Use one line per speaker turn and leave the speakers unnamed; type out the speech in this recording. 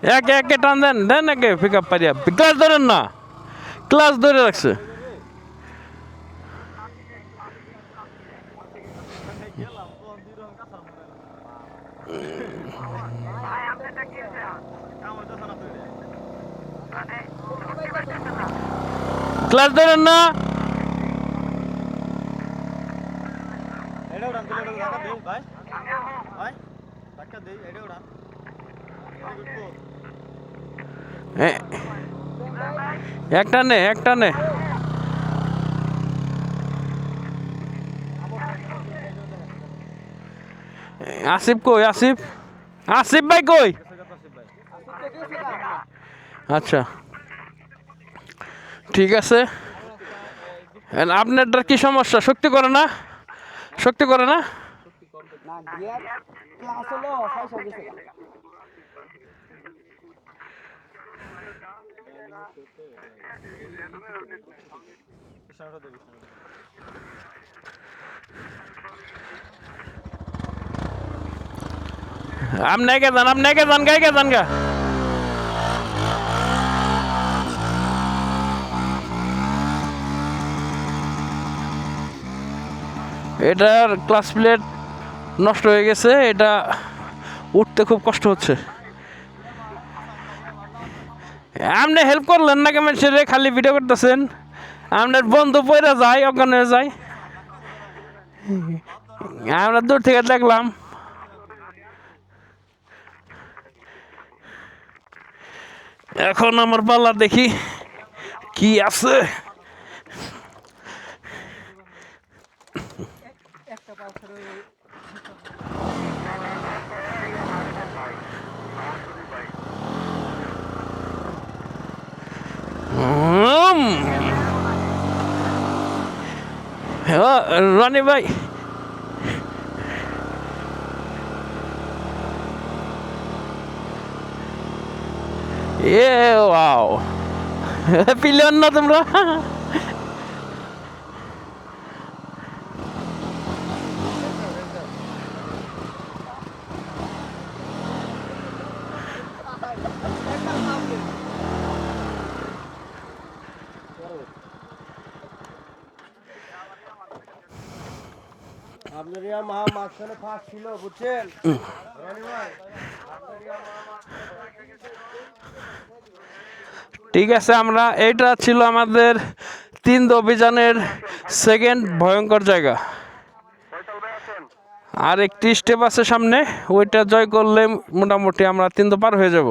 একে একে টান দেন দেন একে পিক আপ পারিয়া ক্লাস ধরেন না ক্লাস ধরে রাখছে ক্লাস ধরেন না একটা নে একটা নে আসিফ কই আসিফ আসিফ ভাই কই আচ্ছা ঠিক আছে আপনারটার কি সমস্যা শক্তি করে না শক্তি করে না আপনি কে যান গাইকে যান গা এটার ক্লাস প্লেট নষ্ট হয়ে গেছে এটা উঠতে খুব কষ্ট হচ্ছে আপনি হেল্প করলেন না কেমন সেরে খালি ভিডিও করতেছেন আপনার বন্ধু পয়রা যায় অজ্ঞান হয়ে যায় আমরা দূর থেকে দেখলাম এখন আমার পাল্লা দেখি কি আছে রনি ভাই এ ওয়াও পিলিয়ন না তোমরা
আপনার মা মাঝখানে ফাঁস ছিল বুঝছেন
ঠিক আছে আমরা এইটা ছিল আমাদের 3 অভিযানের সেকেন্ড ভয়ঙ্কর জায়গা আর একটি স্টেপ আছে সামনে ওইটা জয় করলে মোটামুটি আমরা 3 পার হয়ে যাব